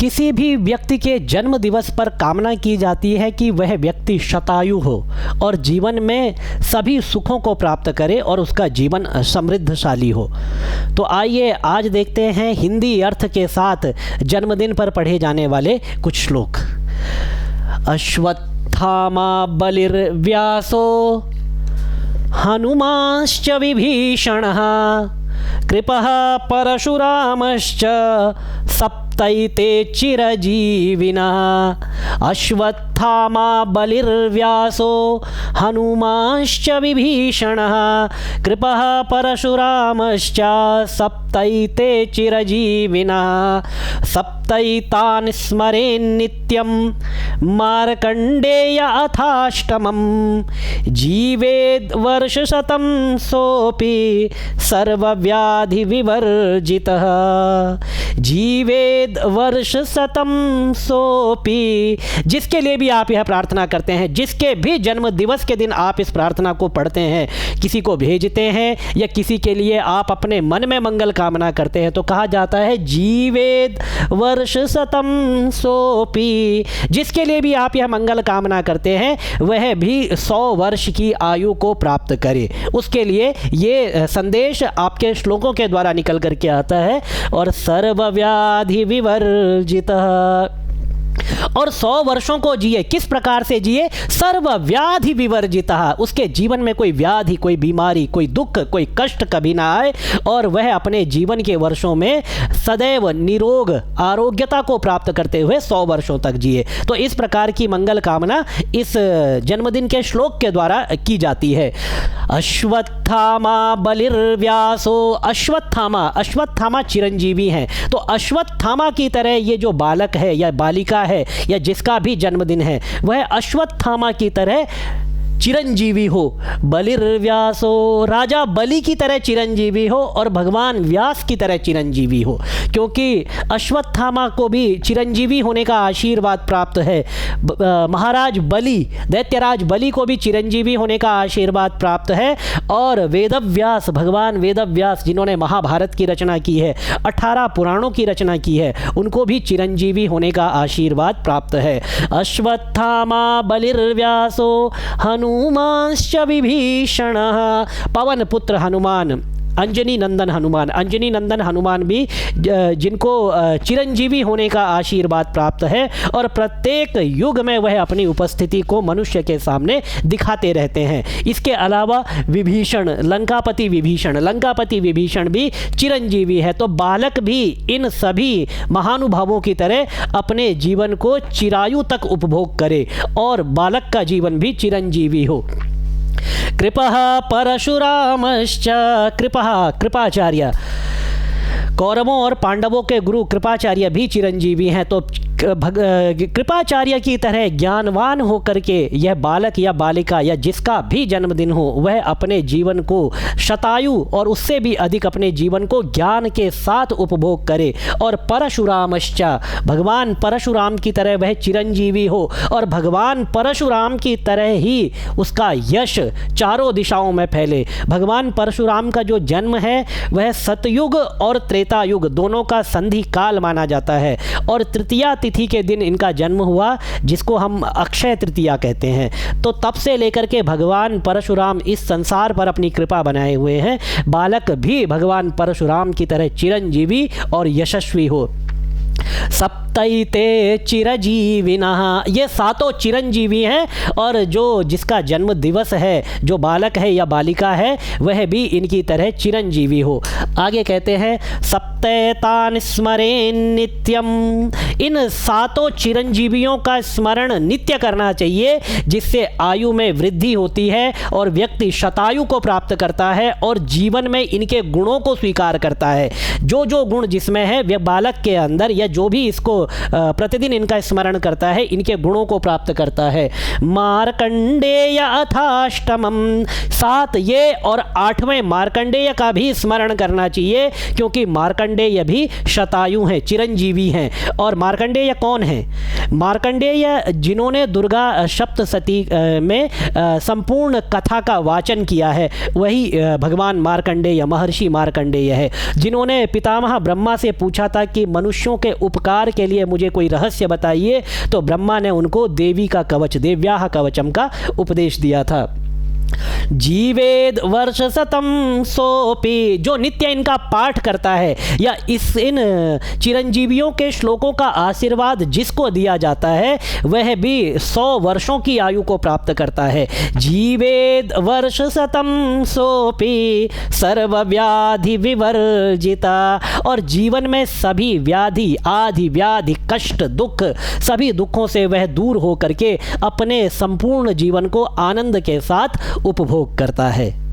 किसी भी व्यक्ति के जन्म दिवस पर कामना की जाती है कि वह व्यक्ति शतायु हो और जीवन में सभी सुखों को प्राप्त करे और उसका जीवन समृद्धशाली हो। तो आइए आज देखते हैं हिंदी अर्थ के साथ जन्मदिन पर पढ़े जाने वाले कुछ श्लोक। अश्वत्थामा बलिर्व्यासो हनुमांश्च विभीषणः कृपः परशुरामश्च सप्तैते चिरजीविनः। अश्वत्थामा बलिर्व्यासो हनुमांश्च विभीषणः कृपः परशुरामश्च सप्तैते चिरजीविनः। सप्तैतान् स्मरेन्नित्यं मार्कण्डेय अथाष्टमं जीवेद् वर्षशतं सोऽपि सर्वव्याधिविवर्जितः। जीवेद वर्ष शतम सोपी। जिसके लिए भी आप यह प्रार्थना करते हैं, जिसके भी जन्म दिवस के दिन आप इस प्रार्थना को पढ़ते हैं, किसी को भेजते हैं या किसी के लिए आप अपने मन में मंगल कामना करते हैं, तो कहा जाता है जीवेद वर्ष शतम सोपी। जिसके लिए भी आप यह मंगल कामना करते हैं वह भी 100 वर्ष की आयु को प्राप्त करे। उसके लिए ये संदेश आपके श्लोकों के द्वारा निकल करके आता है। और सर्वव्याधि विवर्जितः, और 100 वर्षों को जिए। किस प्रकार से जिए? सर्वव्याधि विवर्जितः, उसके जीवन में कोई व्याधि, कोई बीमारी, कोई दुख, कोई कष्ट कभी ना आए और वह अपने जीवन के वर्षों में सदैव निरोग आरोग्यता को प्राप्त करते हुए 100 वर्षों तक जिए। तो इस प्रकार की मंगल कामना इस जन्मदिन के श्लोक के द्वारा की जाती है। अश्वत्थामा बलिर्व्यासो, अश्वत्थामा, अश्वत्थामा चिरंजीवी हैं। तो अश्वत्थामा की तरह ये जो बालक है या बालिका है या जिसका भी जन्मदिन है वह अश्वत्थामा की तरह चिरंजीवी हो। बलिर्व्यासो, राजा बलि की तरह चिरंजीवी हो और भगवान व्यास की तरह चिरंजीवी हो, क्योंकि अश्वत्थामा को भी चिरंजीवी होने का आशीर्वाद प्राप्त है। महाराज बलि, दैत्यराज बलि को भी चिरंजीवी होने का आशीर्वाद प्राप्त है। और वेदव्यास, भगवान वेदव्यास जिन्होंने महाभारत की रचना की है, 18 पुराणों की रचना की है, उनको भी चिरंजीवी होने का आशीर्वाद प्राप्त है। अश्वत्थामा बलिर्व्यासो हनुमांश्च विभीषणः, पवन पुत्र हनुमान, अंजनी नंदन हनुमान, अंजनी नंदन हनुमान भी जिनको चिरंजीवी होने का आशीर्वाद प्राप्त है और प्रत्येक युग में वह अपनी उपस्थिति को मनुष्य के सामने दिखाते रहते हैं। इसके अलावा विभीषण, लंकापति विभीषण, लंकापति विभीषण भी चिरंजीवी है। तो बालक भी इन सभी महानुभावों की तरह अपने जीवन को चिरायु तक उपभोग करे और बालक का जीवन भी चिरंजीवी हो। कृपः परशुरामश्च, कृपः कृपाचार्य, कौरवों और पांडवों के गुरु कृपाचार्य भी चिरंजीवी हैं। तो कृपाचार्य की तरह ज्ञानवान होकर के यह बालक या बालिका या जिसका भी जन्मदिन हो वह अपने जीवन को शतायु और उससे भी अधिक अपने जीवन को ज्ञान के साथ उपभोग करे। और परशुरामश्च, भगवान परशुराम की तरह वह चिरंजीवी हो और भगवान परशुराम की तरह ही उसका यश चारों दिशाओं में फैले। भगवान परशुराम का जो जन्म है वह सतयुग और त्रेता युग दोनों का संधि काल माना जाता है और तृतीया तिथि के दिन इनका जन्म हुआ, जिसको हम अक्षय तृतीया कहते हैं। तो तब से लेकर के भगवान परशुराम इस संसार पर अपनी कृपा बनाए हुए हैं। बालक भी भगवान परशुराम की तरह चिरंजीवी और यशस्वी हो। सप्तैते चिरजीविनः, ये 7 चिरंजीवी हैं और जिसका जन्म दिवस है, जो बालक है या बालिका है, वह भी इनकी तरह चिरंजीवी हो। आगे कहते हैं सप्तैतान् स्मरेन् नित्यम, इन 7 चिरंजीवियों का स्मरण नित्य करना चाहिए, जिससे आयु में वृद्धि होती है और व्यक्ति शतायु को प्राप्त करता है और जीवन में इनके गुणों को स्वीकार करता है। जो जो गुण जिसमें है वह बालक के अंदर या जो भी इसको प्रतिदिन इनका स्मरण करता है इनके गुणों को प्राप्त करता है। मार्कंडेय अथाष्टमम, 7 ये और 8वें मार्कंडेय का भी स्मरण करना चाहिए, क्योंकि मार्कंडेय भी शतायु हैं, चिरंजीवी हैं। और मार्कंडेय कौन है? मार्कंडेय जिन्होंने दुर्गा सप्तशती में संपूर्ण कथा का वाचन किया है, वही भगवान मार्कंडेय, महर्षि मार्कंडेय है, जिन्होंने पितामह ब्रह्मा से पूछा था कि मनुष्यों के उपकार के लिए मुझे कोई रहस्य बताइए। तो ब्रह्मा ने उनको देवी का कवच, देव्याः कवचम का उपदेश दिया था। जीवेद वर्ष शतम सोपी, जो नित्य इनका पाठ करता है या इन चिरंजीवियों के श्लोकों का आशीर्वाद जिसको दिया जाता है वह भी 100 वर्षों की आयु को प्राप्त करता है। जीवेद वर्ष शतम सोपी सर्व व्याधि विवर्जिता, और जीवन में सभी व्याधि, आदि व्याधि, कष्ट, दुख, सभी दुखों से वह दूर हो करके अपने संपूर्ण जीवन को आनंद के साथ उपभोग करता है।